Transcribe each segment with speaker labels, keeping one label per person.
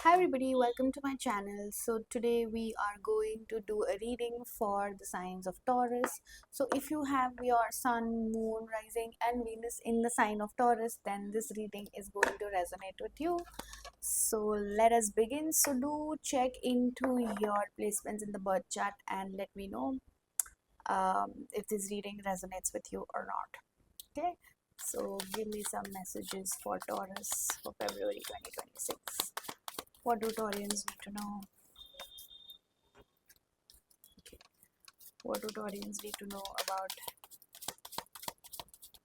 Speaker 1: Hi everybody, welcome to my channel. So today we are going to do a reading for the signs of Taurus. So if you have your sun, moon, rising and Venus in the sign of Taurus, then this reading is going to resonate with you. So let us begin. So do check into your placements in the birth chart and let me know if this reading resonates with you or not. Okay, so give me some messages for Taurus for February 2026. What do Taurians need to know? Okay. What do Taurians need to know about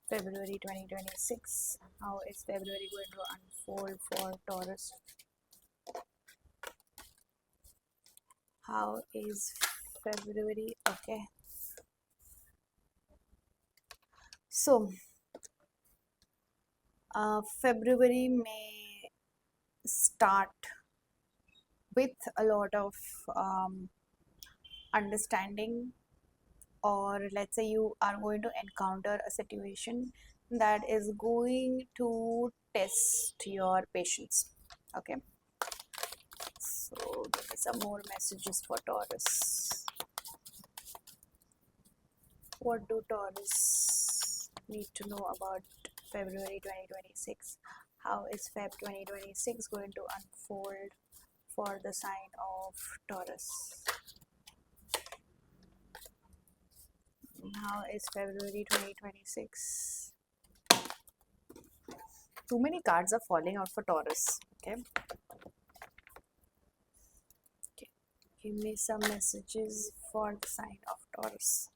Speaker 1: February 2026? How is February going to unfold for Taurus? How is February? Okay. So, February may start with a lot of understanding, or let's say you are going to encounter a situation that is going to test your patience. Okay, so give me some more messages for Taurus. What do Taurus need to know about February 2026? How is Feb 2026 going to unfold for the sign of Taurus? How is February 2026? Too many cards are falling out for Taurus. Okay. Okay. Give me some messages for the sign of Taurus.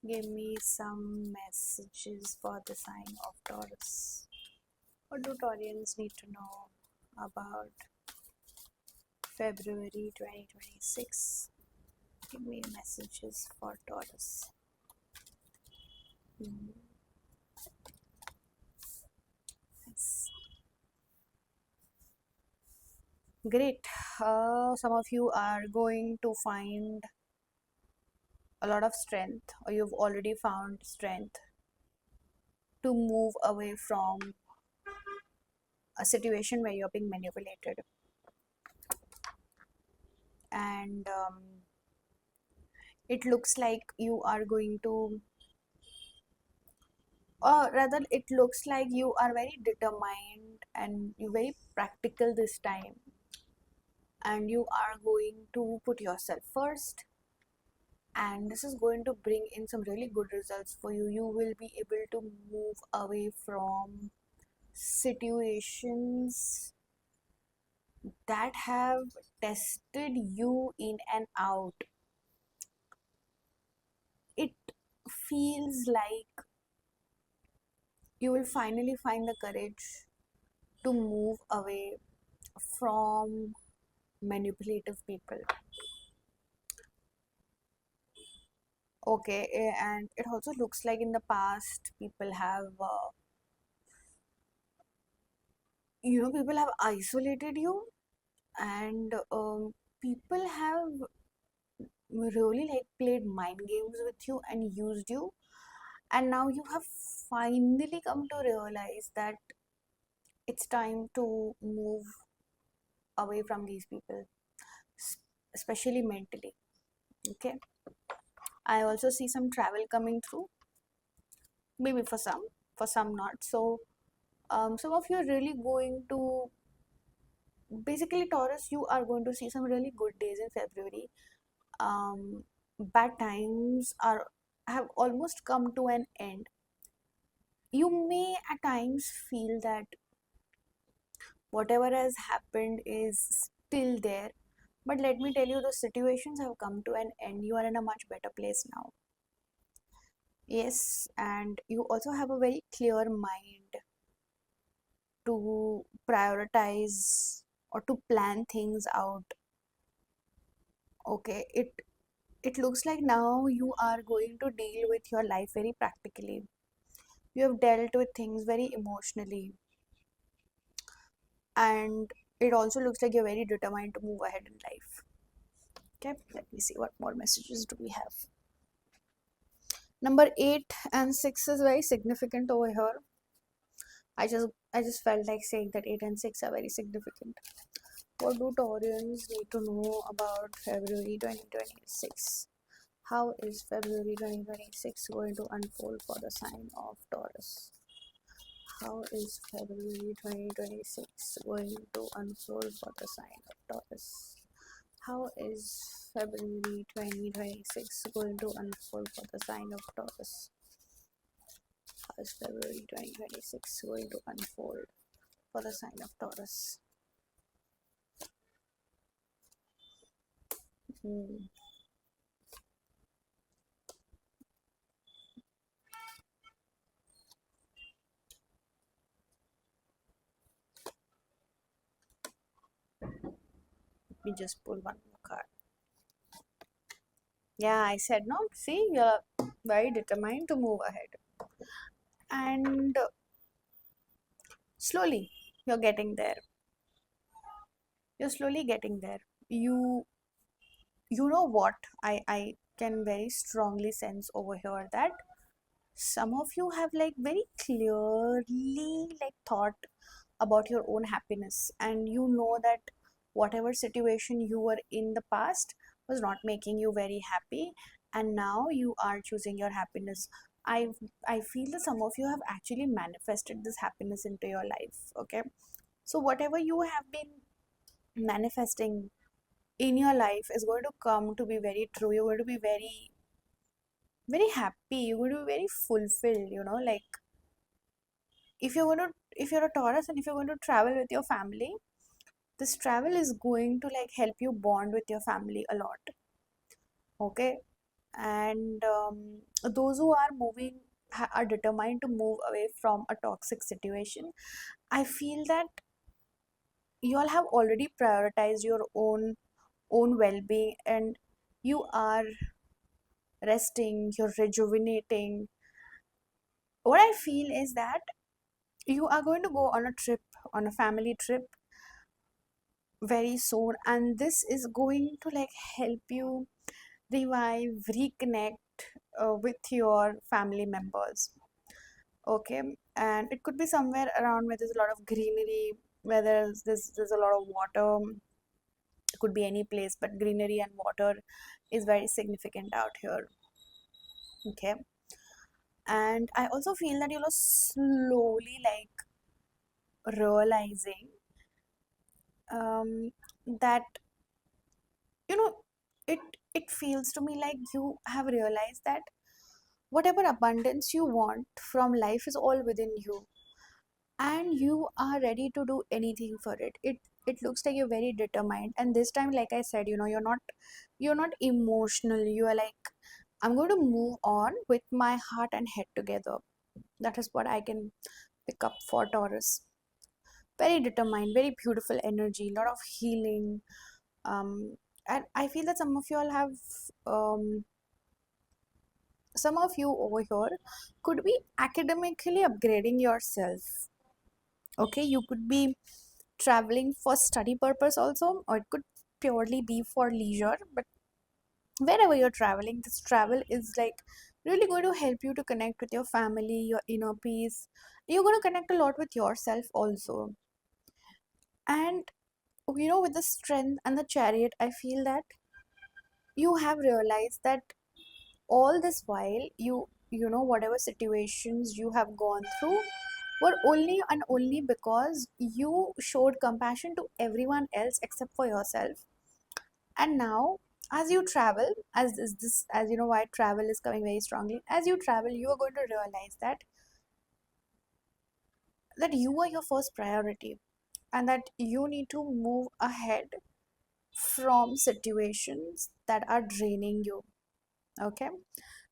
Speaker 1: Give me some messages for the sign of Taurus. What do Taurians need to know about February 2026? Give me messages for Taurus. Yes. Great. Some of you are going to find a lot of strength, or you've already found strength to move away from a situation where you're being manipulated. And it looks like you are going to, or rather it looks like you are very determined and you're very practical this time, and you are going to put yourself first, and this is going to bring in some really good results for you. You will be able to move away from situations that have tested you in and out. It feels like you will finally find the courage to move away from manipulative people. Okay, and it also looks like in the past people have people have isolated you, and people have really like played mind games with you and used you, and now you have finally come to realize that it's time to move away from these people, especially mentally. Okay, I also see some travel coming through, maybe for some not. So some of you are really going to, basically Taurus, you are going to see some really good days in February. Bad times are have almost come to an end. You may at times feel that whatever has happened is still there, but let me tell you, the situations have come to an end. You are in a much better place now. Yes, and you also have a very clear mind to prioritize or to plan things out. Okay, it looks like now you are going to deal with your life very practically. You have dealt with things very emotionally, and it also looks like you're very determined to move ahead in life. Okay, let me see what more messages do we have. Number 8 and 6 is very significant over here. I just I just felt like saying that 8 and 6 are very significant. What do Taurians need to know about February 2026? How is February 2026 going to unfold for the sign of Taurus? How is February 2026 going to unfold for the sign of Taurus? How is February 2026 going to unfold for the sign of Taurus? How is February 2026 going to unfold for the sign of Taurus? Hmm. Let me just pull one more card. Yeah, I said no. See, you're very determined to move ahead. And slowly, you're getting there. You're slowly getting there. You you know what? I can very strongly sense over here that some of you have like very clearly like thought about your own happiness, and you know that whatever situation you were in the past was not making you very happy, and now you are choosing your happiness. I i feel that some of you have actually manifested this happiness into your life. Okay, so whatever you have been manifesting in your life is going to come to be very true. You're going to be very happy. You're going to be very fulfilled, like if you're a Taurus and if you're going to travel with your family, this travel is going to like help you bond with your family a lot. Okay, and those who are moving are determined to move away from a toxic situation. I feel that you all have already prioritized your own well-being, and you are resting, you're rejuvenating. What I feel is that you are going to go on a trip, on a family trip very soon, and this is going to like help you revive, reconnect with your family members. Okay, and it could be somewhere around where there's a lot of greenery, where there's a lot of water. It could be any place, but greenery and water is very significant out here. Okay, and I also feel that slowly like realizing um, that you know it it feels to me like you have realized that whatever abundance you want from life is all within you, and you are ready to do anything for it looks like you're very determined, and this time, like I said, you're not emotional. You are like, I'm going to move on with my heart and head together. That is what I can pick up for Taurus. Very determined, very beautiful energy, lot of healing. And I feel that um, some of you over here could be academically upgrading yourself. Okay, you could be traveling for study purpose also, or it could purely be for leisure. But wherever you're traveling, this travel is like really going to help you to connect with your family, your inner peace. You're going to connect a lot with yourself also. And with the strength and the chariot, I feel that you have realized that all this while whatever situations you have gone through were only and only because you showed compassion to everyone else except for yourself. And now, as you travel, as you know why travel is coming very strongly, as you travel, you are going to realize that you are your first priority, and that you need to move ahead from situations that are draining you. Okay,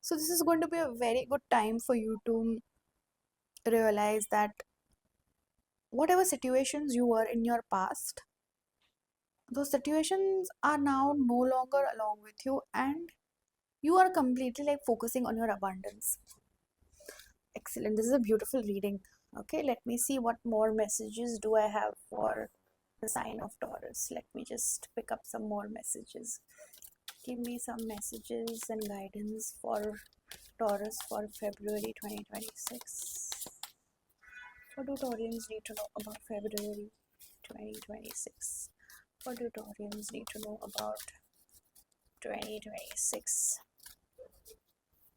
Speaker 1: so this is going to be a very good time for you to realize that whatever situations you were in your past, those situations are now no longer along with you, and you are completely like focusing on your abundance. Excellent, this is a beautiful reading. Okay, let me see what more messages do I have for the sign of Taurus. Let me just pick up some more messages. Give me some messages and guidance for Taurus for February 2026. What do Taurians need to know about February 2026? What do Taurians need to know about 2026?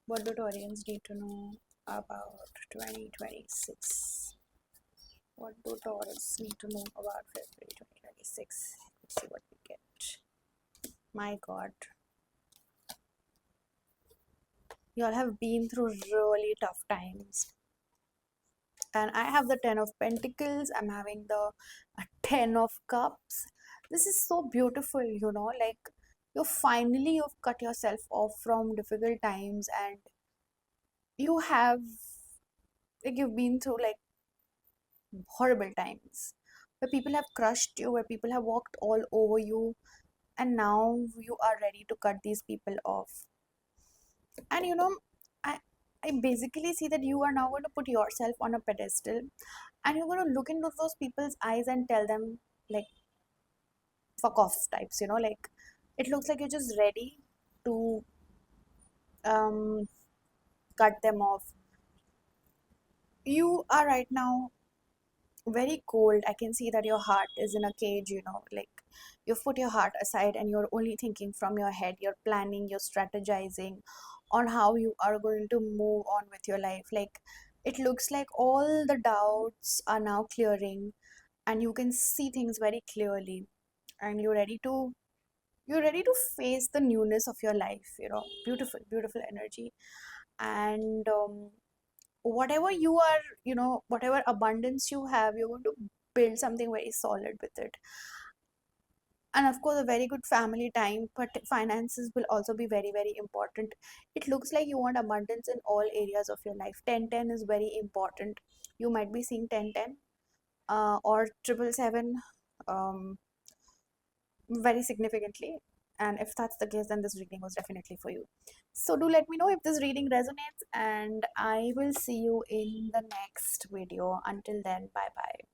Speaker 1: What do Taurians need to know about 2026? What do Taurus need to know about February 2026? Let's see what we get. My God. You all have been through really tough times. And I have the 10 of Pentacles. I'm having the 10 of Cups. This is so beautiful, like you've cut yourself off from difficult times, and you have, like, you've been through like horrible times where people have crushed you, where people have walked all over you, and now you are ready to cut these people off. And I I basically see that you are now going to put yourself on a pedestal, and you're going to look into those people's eyes and tell them, like, fuck off types, like it looks like you're just ready to um cut them off. You are right now very cold. I can see that your heart is in a cage, like you've put your heart aside and you're only thinking from your head. You're planning, you're strategizing on how you are going to move on with your life. Like, it looks like all the doubts are now clearing, and you can see things very clearly, and you're ready to face the newness of your life. Beautiful, beautiful energy. And whatever you are, whatever abundance you have, you're going to build something very solid with it. And of course, a very good family time, but finances will also be very, very important. It looks like you want abundance in all areas of your life. 1010 is very important. You might be seeing 1010 or 777 very significantly. And if that's the case, then this reading was definitely for you. So do let me know if this reading resonates, and I will see you in the next video. Until then, bye bye.